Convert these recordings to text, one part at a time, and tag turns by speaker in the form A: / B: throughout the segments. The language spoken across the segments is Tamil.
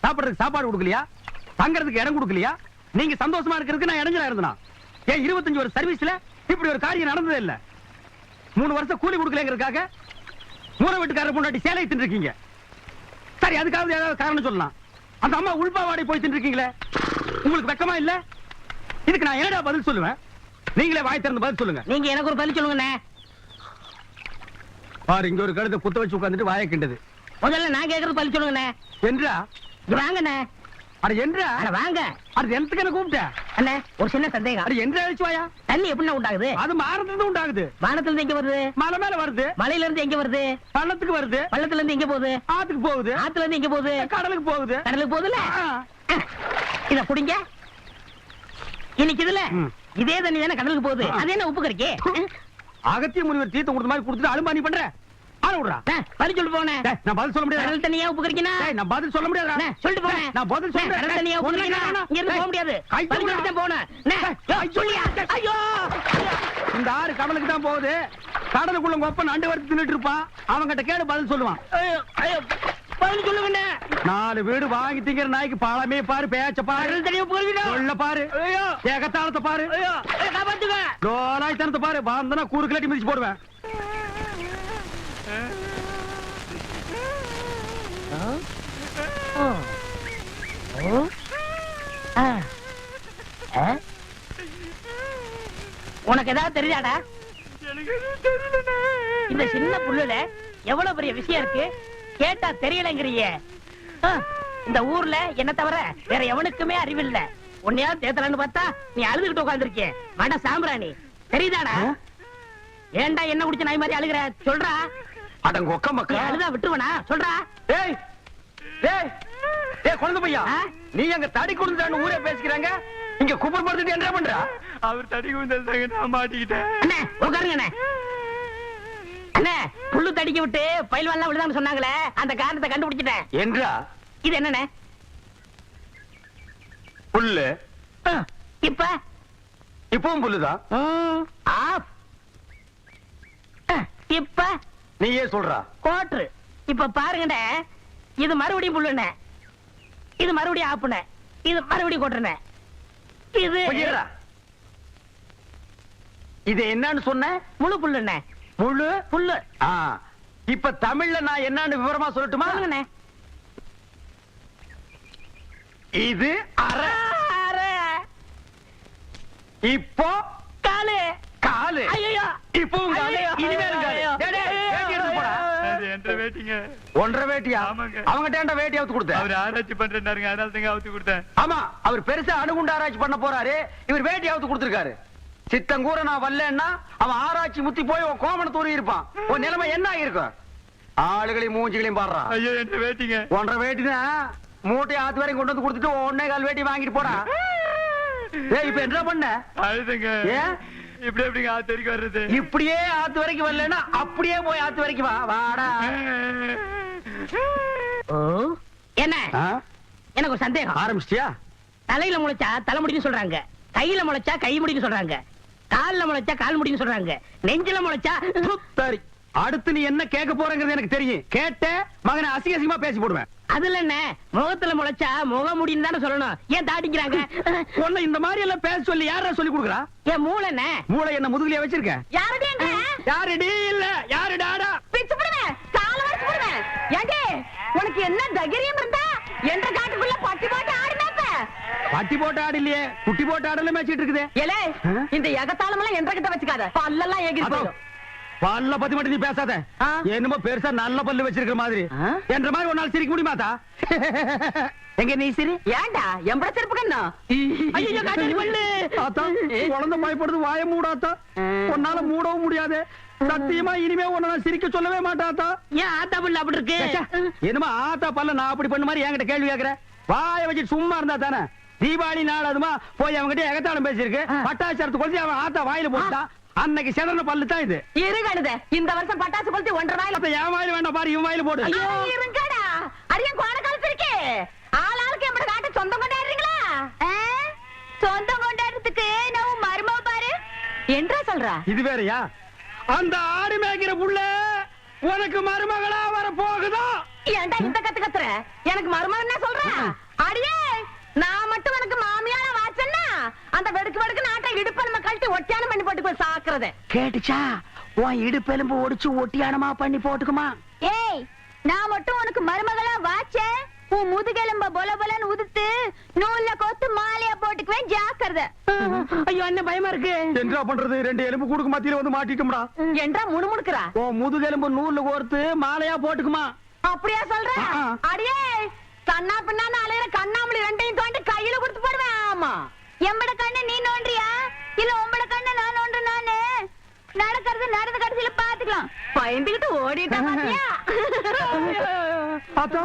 A: சாப்பிடுறதுக்கு சாப்பாடு கொடுக்கலையா? தங்கறதுக்கு இடம் கொடுக்கலையா? நீங்க சந்தோஷமா இருக்கிறதுக்கு நான் இடைஞ்சலா இருந்தனா? ஏன் 25 வருஷ சர்வீஸ்ல இப்படி ஒரு காரியம் நடந்ததே இல்ல. 3 வருஷம் கூலி கொடுக்கலங்கிறதுக்காக மூணு வீட்டுக்காரர் முன்னாடி சேலை தின்னுருக்கீங்க. சரி, அதுக்காவது ஏதாவது காரணம் சொல்லலாம். அந்த அம்மா உள்பாவாடை போய் தின்னுருக்கீங்களே, உங்களுக்கு வெக்கமா இல்ல? இதுக்கு நான் என்னடா பதில் சொல்லுவேன்? நீங்களே வாய் திறந்து பதில் சொல்லுங்க.
B: நீங்க எனக்கு ஒரு பதில் சொல்லுங்கண்ணே.
A: பாரு, இங்க ஒரு கழுதை குத்த வச்சு உட்கார்ந்துட்டு வாயை கிண்டது.
B: முதல்ல நான் கேக்குறது பதில் சொல்லுங்கண்ணே.
A: என்றா?
B: வாங்கண்ணே.
A: அட என்றா?
B: அட வாங்க.
A: அது எதுக்கு என்ன கூப்பிட்ட?
B: அண்ணே, ஒரு சின்ன சந்தேகம்.
A: அட என்றா அழிச்சு வாயா?
B: தண்ணி எப்படி உண்டாகுது?
A: அது மாறத்துல இருந்து உண்டாகுது.
B: வானத்துல இருந்து எங்க வருது?
A: மலை மேல வருது.
B: மலையில இருந்து எங்க வருது?
A: பள்ளத்துக்கு வருது.
B: பள்ளத்துல இருந்து எங்க போகுது?
A: ஆத்துக்கு போகுது.
B: ஆத்துல இருந்து எங்க போகுது?
A: கடலுக்கு போகுது.
B: கடலுக்கு போகுதுல. இத குடிங்க. இன்னைக்கு இதுல இதே தண்ணி தானே கடலுக்கு போகுது. அது என்ன உப்பு கறிக்கே?
A: அகத்திய முனிவர் தீர்த்தம் கொடுத்த மாதிரி கொடுத்துட்டு அலும்பானி பண்ற. ஆள விடுறா.
B: பதில் சொல்லிட்டு போனே.
A: நான் பதில் சொல்ல முடியாது.
B: கடல் தண்ணியா உப்பு கறிக்கினா?
A: நான் பதில் சொல்ல முடியாது.
B: சொல்லிட்டு போனே.
A: நான் பதில் சொல்றேன்.
B: கடல் தண்ணியா உப்பு கறிக்கினா? இங்க இருந்து போக முடியாது. பதில் சொல்லிட்டு போனே. சொல்லியா? ஐயோ!
A: இந்த ஆறு கடலுக்கு தான் போகுது. கடலுக்குள்ள உங்க அப்பா நண்டு வறுத்து தின்னுட்டு இருப்பான். அவங்கிட்ட கேடு பதில் சொல்லுவான்.
B: ஐயோ, பதில் சொல்லுங்க.
A: 4 வீடு வாங்கி திங்கிற நாய்க்கு பாலமே பாரு, பேச்ச பாரு, சொல்ல பாரு, ஏகத்தாளத்தை பாரு, கோலாய்த்தனத்தை பாரு. வந்தனா கூறு கிளட்டி மிதிச்சு போடுவேன்.
B: உனக்கு ஏதாவது தெரியாடா? இந்த சின்ன புல்லுல எவ்வளவு பெரிய விஷயம் இருக்கு, கேட்டா தெரியலங்கிறிய. இந்த ஊர்ல என்ன தவிர வேற எவனுக்குமே அறிவில்ல. உன்னையா தேத்தலான்னு பார்த்தா நீ அழுதுகிட்டு உட்கார்ந்துருக்கே. வட சாம்பிராணி தெரியுதாடா? ஏண்டா என்ன குடிச்ச நாய் மாதிரி அழுகுற? சொல்றா.
A: அடங்க ஒக்க மக்கா,
B: அழுதா விட்டுருவனா? சொல்றா.
A: டேய் டேய் டேய் குழந்தை பையா, நீ அங்க தடி குடுந்தான்னு ஊரே பேசிக்கிறாங்க, இங்க குப்பர் படுத்துட்டு என்ன பண்ற? அவர் தடி குடுந்தாங்க, நான் மாட்டிக்கிட்டேன்.
B: அண்ணே உட்காருங்க. அண்ணே அண்ணே, புல்லு தடிக்க விட்டு பயில்வான்லாம் விழுதான்னு சொன்னாங்களே, அந்த காரணத்தை கண்டுபிடிச்சிட்டேன்.
A: என்றா?
B: இது என்னண்ணே?
A: புல்லு.
B: இப்ப
A: இப்பவும் புல்லுதான்.
B: இப்ப
A: நீயே சொல்றா.
B: கோட்ரு. இப்ப பாருங்கண்ணே, இது மறுபடியும் புல்லுண்ணே, இது மறுபடியும் ஆப்புண்ணே, இது மறுபடியும் கோட்டுண்ணே. இது
A: இது என்னன்னு சொன்ன?
B: முழு புல்லுண்ணே.
A: முழு
B: புல்லு.
A: இப்ப தமிழ்ல நான் என்னன்னு விவரமா சொல்லட்டுமா?
B: சொல்லுங்கண்ணே.
A: இது அரை. இப்போ
B: காலு.
A: காலு.
B: ஐயோ,
A: இப்பவும் காலு, இனிமேலும் காலு. ஒன்றரை வேட்டியா? அவங்கிட்ட வேட்டி அவுத்து கொடுத்த?
C: அவர் ஆராய்ச்சி பண்றாருங்க, அதனால தாங்க அவுத்து கொடுத்தேன்.
A: ஆமா, அவர் பெருசா அணுகுண்டு ஆராய்ச்சி பண்ண போறாரு, இவர் வேட்டி அவுத்து கொடுத்திருக்காரு. சித்தங்கூர நான் வரலன்னா அவன் ஆராய்ச்சி முத்தி போய் உன் கோமண தூரி இருப்பான். உன் நிலைமை என்ன ஆகிருக்கும்? ஆளுகளையும் மூஞ்சிகளையும் பாடுறான்.
C: ஐயோ, என்ற வேட்டிங்க.
A: ஒன்றரை வேட்டினா மூட்டையை ஆத்து வரைக்கும் கொண்டு வந்து கொடுத்துட்டு 1.25 வேட்டி வாங்கிட்டு போடா. இப்ப என்ன பண்ண?
C: அழுதுங்க.
A: ஏன்
C: இப்படி எப்படிங்க ஆத்து வரைக்கும் வர்றது?
A: இப்படியே ஆத்து வரைக்கும் வரலன்னா அப்படியே போய் ஆத்து வரைக்கும் வா. வாடா.
B: என்ன? எனக்கு ஒரு சந்தேகம்.
A: ஆரம்பிச்சிட்டியா?
B: தலையில முளைச்சா தலைமுடின்னு சொல்றாங்க, கையில முளைச்சா கை முடின்னு சொல்றாங்க, கால்ல முளைச்சா கால் முடின்னு சொல்றாங்க, நெஞ்சில முளைச்சா.
A: சரி, அடுத்து நீ என்ன கேட்க போறங்கிறது எனக்கு தெரியும். கேட்ட மகனை அசிங்க அசிங்கமா பேசி போடுவேன்.
B: அதுல என்ன, முகத்துல முளைச்சா முக முடின்னு தானே சொல்லணும். ஏன் தாட்டிக்கிறாங்க?
A: உன்னை இந்த மாதிரி எல்லாம் பேச சொல்லி யாரா சொல்லி கொடுக்குறா?
B: என் மூளை என்ன?
A: மூளை என்ன முதுகுலயே வச்சிருக்க? யாருடி? இல்ல யாருடாடா?
B: உனக்கு என்ன தைரியம் இருந்தா என்ற காட்டுக்குள்ள பட்டி போட்டு ஆடுனாப்ப?
A: பட்டி போட்டு ஆடு இல்லையே, குட்டி போட்டு ஆடல மேய்ச்சிட்டு இருக்குது.
B: ஏலே, இந்த எகத்தாளம் எல்லாம் என்ற கிட்ட வச்சுக்காத, பல்லெல்லாம் ஏகிட்டு போயிடும்.
A: பல்ல பத்தி மட்டும் நீ பேசாத. என்னமோ பெருசா நல்ல பல்லு வச்சிருக்கிற மாதிரி. என்ற மாதிரி ஒரு நாள் சிரிக்க முடியுமாதா? எங்க நீ சிரி?
B: ஏண்டா எம்பட செருப்பு கண்ணா? ஐயோ, காட்டு பல்லு.
A: ஆத்தா, குழந்தை பயப்படுது, வாய மூடாத்தா. உன்னால மூடவும் முடியாது. சத்தியமா இனிமே உன்னை நான் சிரிக்க சொல்லவே மாட்டாத்தா.
B: ஏன் ஆத்தா பல்லு அப்படி இருக்கு?
A: என்னமா ஆத்தா பல்ல நான் அப்படி பண்ண மாதிரி என்கிட்ட கேள்வி கேக்குற? வாய வச்சு சும்மா இருந்தா தானே. தீபாவளி நாள் அதுமா போய் அவங்ககிட்ட எகத்தாளம் பேசிருக்கு. பட்டாசரத்து கொளுத்தி அவன் ஆத்தா வாயில போட்டான். அன்னைக்கு செதற பல்லு தான் இது.
B: இருங்கடா, இந்த வருஷம் பட்டாசு கொளுத்தி 1.5 வாயில.
A: என் வாயில வேண்டாம் பாரு, இவன் வாயில போடு.
B: இருங்கடா, அரியன் கோண காலத்து இருக்கே. ஆளாளுக்கு எம்பட காட்ட சொந்தம் கொண்டாடுறீங்களா? சொந்தம் கொண்டாடுறதுக்கு நான் மருமக பாரு என்றா சொல்றா.
A: இது வேறயா? அந்த ஆடு மேய்க்கிற புள்ள உனக்கு மருமகளா வர போகுதா?
B: ஏன்டா இந்த கத்து கத்துற? எனக்கு மருமகன் என்ன சொல்ற? ஜாக்கிரதை.
A: கேட்டுச்சா? உன் இடுப்பெலும்பு ஒடிச்சு ஒட்டியானமா பண்ணி போட்டுக்குமா?
D: ஏய், நான் மட்டும் உனக்கு மருமகளா வாச்சே, உன் முதுகெலும்ப பொல பொலன்னு உதுத்து நூல்ல கோத்து மாலையா போட்டுக்குவேன், ஜாக்கிரதை.
B: ஐயோ அண்ணன் பயமா இருக்கு.
A: என்ன பண்றது? ரெண்டு எலும்பு கூடுக்கு மத்தியில வந்து மாட்டிட்டோம்டா.
B: என்றா முணுமுணுக்குறா?
A: உன் முதுகெலும்பு நூல்ல கோர்த்து மாலையா போட்டுக்குமா?
B: அப்படியா சொல்ற?
A: ஆ.
B: அடியே கண்ணா பின்னான்னு அலையிற கண்ணாமலி ரெண்டையும் தோண்டி கையில கொடுத்து போடுவேன். ஆமா.
D: எம்பட கண்ணு நீ நோண்டியா இல்ல உம்பட கண்ணு நான் நோண்டு? நானு நடக்கிறது நடந்த கடைசியில பாத்துக்கலாம்.
B: பயந்துகிட்டு ஓடிட்டா பாத்தியா?
A: ஆத்தா,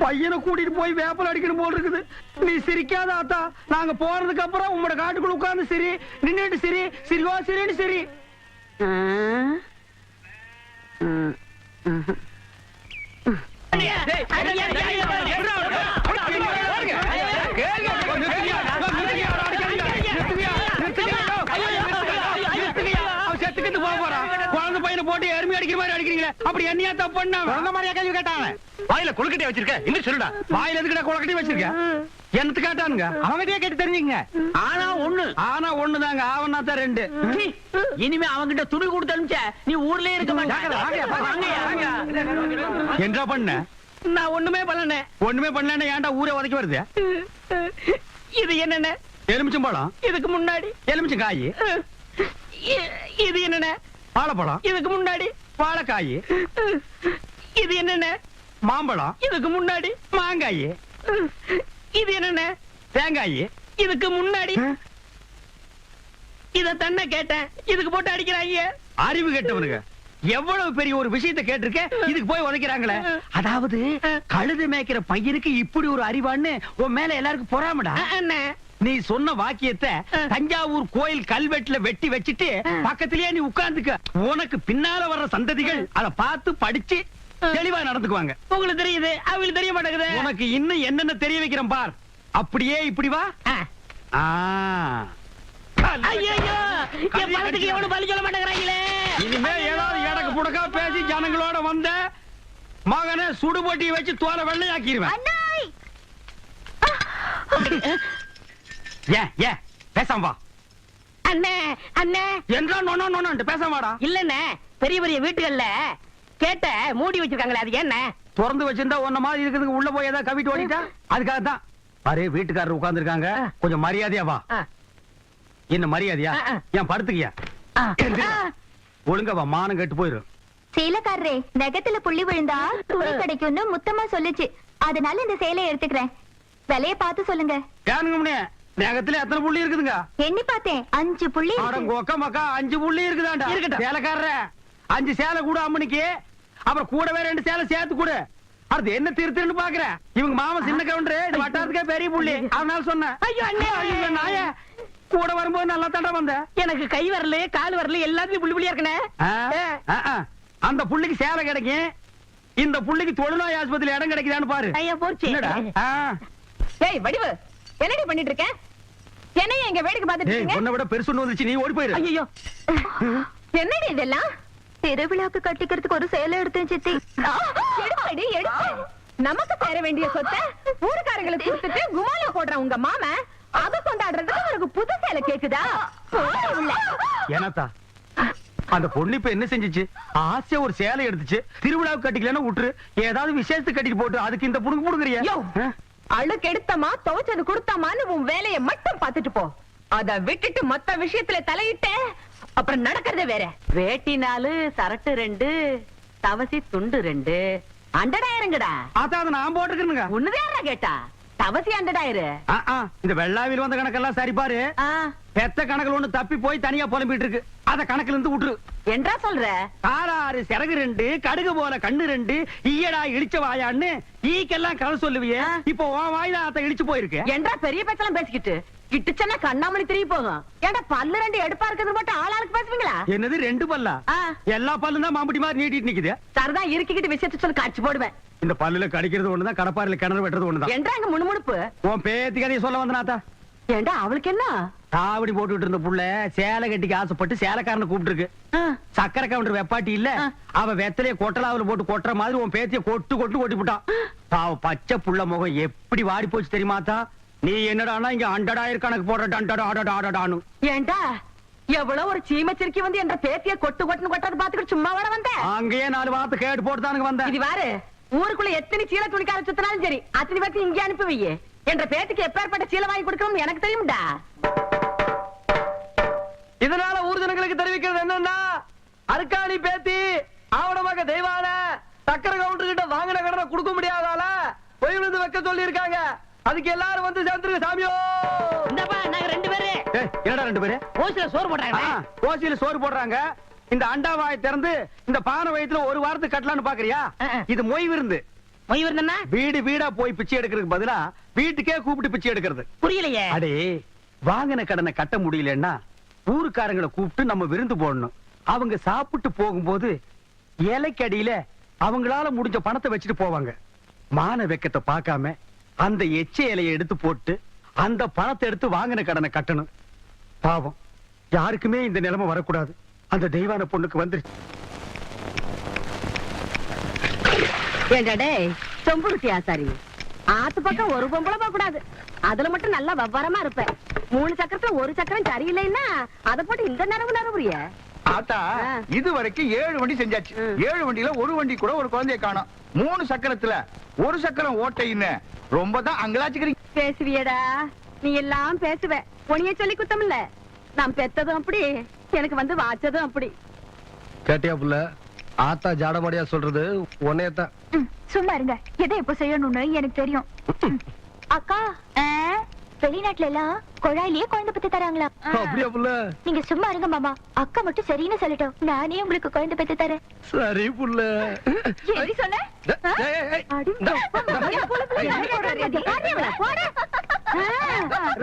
A: பையனை கூட்டிட்டு போய் வேப்பல் அடிக்கணும் போல் இருக்குது. நீ சிரிக்காத ஆத்தா. நாங்க போறதுக்கு அப்புறம் உங்களோட காட்டுக்குள்ள உட்கார்ந்து சரி, நின்னுட்டு சரி, சிரிவா சரின்னு சரி. குழந்தை பையனை போட்டு எருமை அடிக்கிற மாதிரி அடிக்கிறீங்களே, அப்படி என்னையா தப்பு பண்ண? குழந்தை மாதிரியா கேள்வி கேட்டாங்க? வாயில கொழுக்கட்டை வச்சிருக்க, இன்னும் சொல்லுடா. வாயில எதுக்குடா கொழுக்கட்டை வச்சிருக்க? என்னத்து கேட்டானுங்க? அவங்ககிட்டயே கேட்டு தெரிஞ்சுங்க. ஆனா ஒண்ணுதாங்க, ஆவனா தான் ரெண்டு.
B: இனிமே அவங்கிட்ட துணி கொடுத்து அனுப்பிச்ச நீ ஊர்லயே இருக்க மாட்டாங்க.
A: என்ன பண்ண?
B: நான் ஒண்ணுமே பண்ணல.
A: ஒண்ணுமே பண்ணல, ஏன்டா ஊரே உதைக்க வருது?
B: இது என்னென்ன?
A: எலுமிச்சம் பழம்.
B: இதுக்கு முன்னாடி
A: எலுமிச்சம் காய்.
B: இது என்னென்ன?
A: வாழைப்பழம்.
B: இதுக்கு முன்னாடி
A: வாழைக்காய்.
B: இது என்னென்ன?
A: மாம்பழம்.
B: இதுக்கு முன்னாடி
A: மாங்காய்.
B: இது என்னென்ன?
A: தேங்காய்.
B: இதுக்கு முன்னாடி இத தன்ன கேட்டேன், இதுக்கு போட்டு அடிக்கிறாங்க.
A: அறிவு கெட்டவனுங்க, எவ்வளவு பெரிய ஒரு விஷயத்தை கேட்டிருக்க, இதுக்கு போய் உதைக்கிறாங்களே. அதாவது கழுது மேய்க்கிற பையனுக்கு இப்படி ஒரு அறிவான்னு உன் மேல எல்லாருக்கும் பொறாமடா.
B: அண்ணே,
A: நீ சொன்ன வாக்கியத்தை தஞ்சாவூர் கோயில் கல்வெட்டுல வெட்டி வச்சிட்டு பக்கத்திலேயே நீ உட்கார்ந்துக்க. உனக்கு பின்னால வர்ற சந்ததிகள் அதை பார்த்து படிச்சு தெளிவா நடந்துக்குவாங்க.
B: உங்களுக்கு தெரியுது, அவங்களுக்கு தெரிய மாட்டேங்குது.
A: உனக்கு இன்னும் என்னென்ன தெரிய வைக்கிறேன் பார். அப்படியே இப்படி வா. ஆ.
B: ஐயோ, என் பணத்துக்கு எவனும் பலி சொல்ல மாட்டேங்கிறாங்களே.
A: இனிமே ஏதாவது எடக்கு புடக்கா பேசி ஜனங்களோட வந்த மகனை சுடுபொட்டி வச்சு தோலை வெள்ளையாக்கிடுவேன்.
D: அண்ணாய்,
A: ஏன் பேசாம வா.
B: அண்ணே அண்ணே
A: என்றா நோனோ நோனோன்ட்டு பேசாம வாடா.
B: இல்லண்ணே, பெரிய பெரிய வீட்டுகள்ல கேட்ட மூடி வச்சிருக்காங்களே, அது என்ன?
A: திறந்து வச்சிருந்தா உன்ன மாதிரி இருக்கிறதுக்கு உள்ள போய் ஏதாவது கவிட்டு ஓடிட்டா அதுக்காக தான். பாரு, வீட்டுக்காரர் உட்கார்ந்து இருக்காங்க, கொஞ்சம் மரியாதையா வா. என்ன மரியாதையா? ஏன் படுத்துக்கியா? ஒழுங்கா வா, மானம் கெட்டு போயிரும்.
D: சேலைக்காரரே, நெகத்துல புள்ளி விழுந்தா துணி கிடைக்கும்னு முத்தமா சொல்லுச்சு, அதனால இந்த சேலையை எடுத்துக்கிறேன். விலைய பார்த்து சொல்லுங்க.
A: ஏனுங்க முன்னே, நகத்துல எத்தனை புள்ளி இருக்குதுங்க?
D: எண்ணி பார்த்தேன், 5 புள்ளி இருக்கு.
A: அடங்கோக்க மக்கா, 5 புள்ளி இருக்குதாண்டா.
B: இருக்கட்டும்.
A: சேலைக்காரர 5 சேலை கூட அம்மனிக்கு, அப்புறம் கூடவே 2 சேலை சேர்த்து கூட. அடுத்து என்ன திருத்துன்னு பாக்குற? இவங்க மாமா சின்ன கவுண்டரு, இது வட்டாரத்துக்கே பெரிய புள்ளி, அதனால சொன்னேன்.
B: ஐயோ அண்ணே,
A: ஐயோ நாயே, கூட வரும்போது நல்லா தாண்டா வந்த.
B: எனக்கு கை வரல, கால் வரல, எல்லாத்துலயும் புள்ளி புள்ளியா இருக்கனே.
A: அந்த புள்ளிக்கு சேலை கிடைக்கும், இந்த புள்ளிக்கு தொழுநோய் ஆஸ்பத்திரியில இடம் கிடைக்குதான்னு பாரு.
B: ஐயா போச்சு.
A: என்னடா?
B: ஏய் வடிவு, என்னடி பண்ணிட்டு இருக்க? என்னைய எங்க வேடிக்கை பார்த்துட்டு
A: ஏய்,
B: இருக்கீங்க?
A: உன்னை விட பெருசு வந்துச்சு, நீ ஓடி போயிரு.
B: ஐயோ, என்னடி இதெல்லாம்?
D: திருவிழாக்கு கட்டிக்கிறதுக்கு ஒரு சேலை எடுத்தேன் சித்தி.
B: எடுப்படி எடுப்பு. நமக்கு சேர வேண்டிய சொத்தை ஊருக்காரங்களுக்கு கொடுத்துட்டு குமால போடுற உங்க மாமா அத கொண்டாடுறதுக்கு அவருக்கு புது சேலை கேக்குதா? போடி உள்ள.
A: ஏனாத்தா, அந்த பொண்ணு இப்ப என்ன செஞ்சுச்சு? ஆசையா ஒரு சேலை எடுத்துச்சு, திருவிழாவுக்கு கட்டிக்கலன்னா விட்டுரு, ஏதாவது விசேஷத்துக்கு கட்டிட்டு போட்டு அதுக்கு இந்த புடுங்க புடுங்குறியா?
B: யோ, அழுக்கு எடுத்தமா துவைச்சது கொடுத்தமான்னு உன் வேலையை மட்டும் பார்த்துட்டு போ. அத விட்டுட்டு மத்த விஷயத்துல தலையிட்ட அப்புறம் நடக்கிறதே வேற. வேட்டி 4, சரட்டு 2, தவசி துண்டு 2, அண்டடாயிருங்கடா.
A: அதான் அதை நான் போட்டுக்கிறேனுங்க.
B: உன்னதே கேட்டா தவசி அண்டடாயிரு.
A: இந்த வெள்ளாவில் வந்த கணக்கெல்லாம் சரி பாரு. பெத்த கணக்குல ஒண்ணு தப்பி போய் தனியா புலம்பிட்டு இருக்கு, அத கணக்குல இருந்து விட்டுரு.
B: என்றா சொல்ற?
A: காராறு சிறகு 2, கடுகு போல கண்ணு 2, ஈயடா இடிச்ச வாயான்னு ஈக்கெல்லாம் கதை சொல்லுவியே, இப்போ உன் வாயில அத இடிச்சு போயிருக்கு.
B: என்றா பெரிய பேச்செல்லாம் பேசிக்கிட்டு கிட்டுச்சன்னா கண்ணாமணி திரும்பி போகும். ஏண்டா பல்லு 2 எடுப்பா இருக்கிறது மட்டும் ஆளாளுக்கு பேசுவீங்களா?
A: என்னது 2 பல்லா? எல்லா பல்லும் தான் மாம்பட்டி மாதிரி நீட்டிட்டு நிக்குது.
B: சரிதான், இருக்கிக்கிட்டு விஷயத்த சொல்லி காட்சி போடுவேன்.
A: இந்த பல்லுல கடிக்கிறது ஒண்ணுதான், கடப்பாரில கிணறு வெட்டுறது ஒண்ணுதான்.
B: என்றா அங்க முணுமுணுப்பு?
A: உன் பேத்தி கதையை சொல்ல வந்தனாத்தா.
B: ஏண்டா அவளுக்கு என்ன?
A: தாவடி போட்டுட்டு இருந்த புள்ள சேலை கட்டிக்கு ஆசைப்பட்டு சேலைக்காரனை கூப்பிட்டு இருக்கு. சக்கரை கவுண்டர் வெப்பாட்டி இல்ல, அவ வெத்தலைய கொட்டலாவில போட்டு கொட்டுற மாதிரி உன் பேத்திய கொட்டு கொட்டு கொட்டி போட்டான். பாவ பச்சை புள்ள முகம் எப்படி வாடி போச்சு தெரியுமாத்தா? நீ என்னடானா இங்க 100,000 கணக்கு போடுற.
B: ஏண்டா எவ்வளவு ஒரு சீமச்சிருக்கி வந்து என்ற பேத்திய கொட்டு கொட்டுன்னு கொட்டது பாத்துக்கிட்டு சும்மா வர வந்த
A: அங்கேயே 4 வார்த்தை கேட்டு போட்டு தானுங்க வந்தேன்.
B: இது வாரு ஊருக்குள்ள எத்தனை சீல துணிக்கார சுத்தினாலும் சரி அத்தனை பேர்த்து இங்கே அனுப்பி வையே. என்ற பேத்திக்கு எப்பேற்பட்ட சீலை வாங்கி கொடுக்கணும் எனக்கு தெரியும்டா.
A: இதனால ஊர் ஜனங்களுக்கு தெரிவிக்கிறது என்னன்னா, அருக்காணி பேத்தி ஆவணமாக தெய்வான சக்கர கவுண்டர் கிட்ட வாங்கின கடனை கொடுக்க முடியாதால பொய் விழுந்து வைக்க சொல்லி இருக்காங்க. அதுக்கு எல்லாரும் வந்து சேர்ந்துருங்க சாமியோ.
B: இந்தப்பா நாங்க 2 பேரு.
A: என்னடா 2 பேரு?
B: ஓசில சோறு போடுறாங்க.
A: கோசியில சோறு போடுறாங்க. இந்த அண்டாவாயை திறந்து இந்த பானை வயித்துல ஒரு வாரத்துக்கு கட்டலான்னு பாக்குறியா? இது மொய் விருந்து.
B: மொய் விருந்தா? வீடு
A: வீடா போய் பிச்சை எடுக்கிறதுக்கு பதிலா வீட்டுக்கே கூப்பிட்டு பிச்சை எடுக்கிறது.
B: புரியலையே.
A: அடே வாங்கின கடனை கட்ட முடியலன்னா ஊருக்காரங்களை கூப்பிட்டு நம்ம விருந்து போடணும். அவங்க சாப்பிட்டு போகும்போது இலைக்கடியில அவங்களால முடிஞ்ச பணத்தை வச்சுட்டு போவாங்க. மான வெக்கத்தை பார்க்காம அந்த எச்ச இலையை எடுத்து போட்டு அந்த பணத்தை எடுத்து வாங்கின கடனை கட்டணும். பாவம் யாருக்குமே இந்த நிலைமை வரக்கூடாது. அந்த தெய்வான பொண்ணுக்கு வந்துருச்சு.
B: ஏண்டடே சொம்புருத்தி ஆசாரி ஆத்து பக்கம் ஒரு பொம்பளை போக கூடாது. அதுல மட்டும் நல்லா வவ்வாரமா இருப்ப. 3 சக்கரத்துல ஒரு சக்கரம் சரியில்லைன்னா அதை போட்டு இந்த நரவுறிய.
E: ஆத்தா இது வரைக்கும் 7 வண்டி செஞ்சாச்சு. 7 வண்டியில ஒரு வண்டி கூட ஒரு குழந்தைய காணோம். 3 சக்கரத்துல ஒரு சக்கரம் ஓட்டைன்னு ரொம்ப தான் அங்கலாச்சுக்கிறீங்க.
B: பேசுவியடா நீ எல்லாம் பேசுவ. உனிய சொல்லி குத்தம் இல்ல. நான் பெத்ததும் அப்படி எனக்கு வந்து வாச்சதும் அப்படி.
A: கேட்டியா புள்ள? ஆத்தா ஜாடமாடியா சொல்றது உன்னையத்தான்.
D: சும்மா இருங்க. எதை எப்ப செய்யணும்னு எனக்கு தெரியும். அக்கா வெளிநாட்டுல எல்லாம் குழாயிலேயே குழந்தை பெத்து தராங்களா?
A: அப்படியா புள்ள?
D: நீங்க சும்மா இருங்க மாமா. அக்கா மட்டும் சரின்னு சொல்லட்டும். நானே உங்களுக்கு குழந்தை பெத்து தரேன்.
A: சரி புள்ள.
D: எப்படி சொன்ன?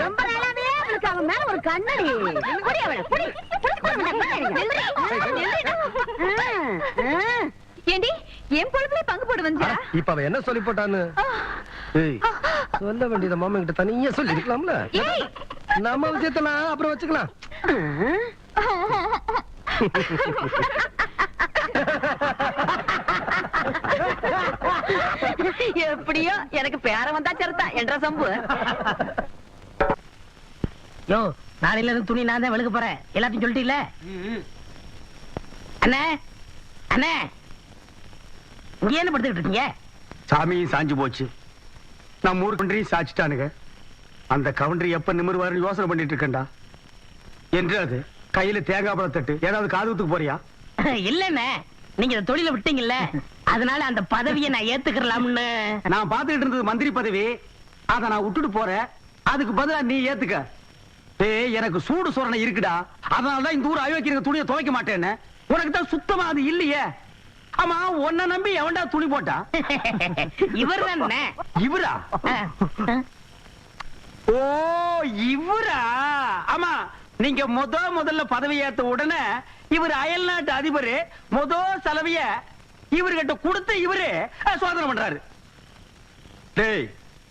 B: ரொம்ப நாளாவே அவளுக்கு அவன் மேல ஒரு கண்ணடி.
D: ஏண்டி என் பொழுதுல பங்கு போடு வந்தா?
A: இப்ப அவ என்ன சொல்லி போட்டான்னு சொல்ல வேண்டியத மாமா கிட்ட தனியா சொல்லி இருக்கலாம்ல. நம்ம விஷயத்தெல்லாம் அப்புறம் வச்சுக்கலாம்.
B: எப்படியோ எனக்கு பேர வந்தா சரிதா என்ற சம்பு. யோ நாளையில இருந்து துணி நான் தான் வெளுக்க போறேன். எல்லாத்தையும் சொல்லிட்டீல்ல? அண்ணே அண்ணே இங்க என்ன படுத்துக்கிட்டு இருக்கீங்க?
A: சாமி சாஞ்சு போச்சு. நம்ம ஊர் கவுண்டரி சாச்சிட்டானுங்க. அந்த கவுண்டரி எப்ப நிமிர்வாரு யோசனை பண்ணிட்டு இருக்கேன்டா. என்று அது கையில தேங்காய் பழம் தட்டு ஏதாவது காதுகுத்துக்கு போறியா?
B: இல்லண்ணே நீங்க இந்த தொழில விட்டீங்கல்ல அதனால அந்த பதவியை நான் ஏத்துக்கலாம்னு.
A: நான் பாத்துக்கிட்டு இருந்தது மந்திரி பதவி. அத நான் விட்டுட்டு போறேன். அதுக்கு பதிலா நீ ஏத்துக்க. எனக்கு சூடு சொரணை இருக்குடா. அதனாலதான் இந்த ஊர் அயோக்கிய துணியை துவைக்க மாட்டேன்னு. உனக்கு தான் சுத்தமா அது இல்லையே. ஆமா உன்னை நம்பி எவன்டா துணி போட்டா?
B: இவர் தானே.
A: இவரா? ஓ இவரா? ஆமா நீங்க முதல்ல பதவி ஏத்த உடனே இவர் அயல் நாட்டு அதிபர் செலவிய இவர்கிட்ட கொடுத்து இவரு சோதனை பண்றாரு. டேய்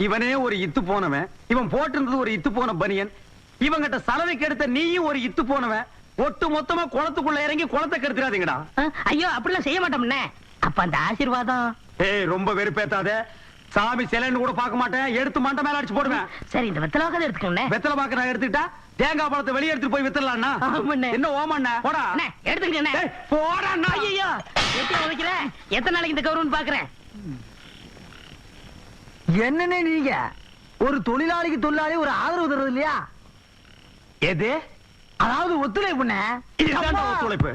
A: இவனே ஒரு இத்து போனவன். இவன் போட்டிருந்தது ஒரு இத்து போன பனியன். இவங்கிட்ட சலவைக்கு எடுத்த நீயும் ஒரு இத்து போனவன். ஒட்டு மொத்தமா குளத்துக்குள்ள இறங்கி குளத்தை கெடுத்துறாதீங்கடா.
B: ஐயோ அப்படிலாம் செய்ய மாட்டோம்னே. அப்ப அந்த ஆசீர்வாதம்.
A: ரொம்ப வெறுப்பேத்தாத. சாமி சிலைன்னு கூட பார்க்க மாட்டேன். எடுத்து மண்டை மேல அடிச்சு போடுவேன்.
B: சரி இந்த வெத்தலை வாக்க எடுத்துக்கோங்க.
A: வெத்தலை பாக்க நான் எடுத்துக்கிட்டா தேங்காய் பழத்தை வெளியே எடுத்துட்டு போய் வித்தரலாம்னா? என்ன ஓமண்ண போடா.
B: எடுத்துக்கங்க
A: போடா.
B: ஐயோ எட்டி உதைக்கிற. எத்தனை நாளைக்கு இந்த கௌரவம் பாக்குறேன்.
A: என்னன்னு நீங்க ஒரு தொழிலாளிக்கு தொழிலாளி ஒரு ஆதரவு தருவது இல்லையா? எது? அதாவது ஒத்துழைப்புண்ண. ஒத்துழைப்பு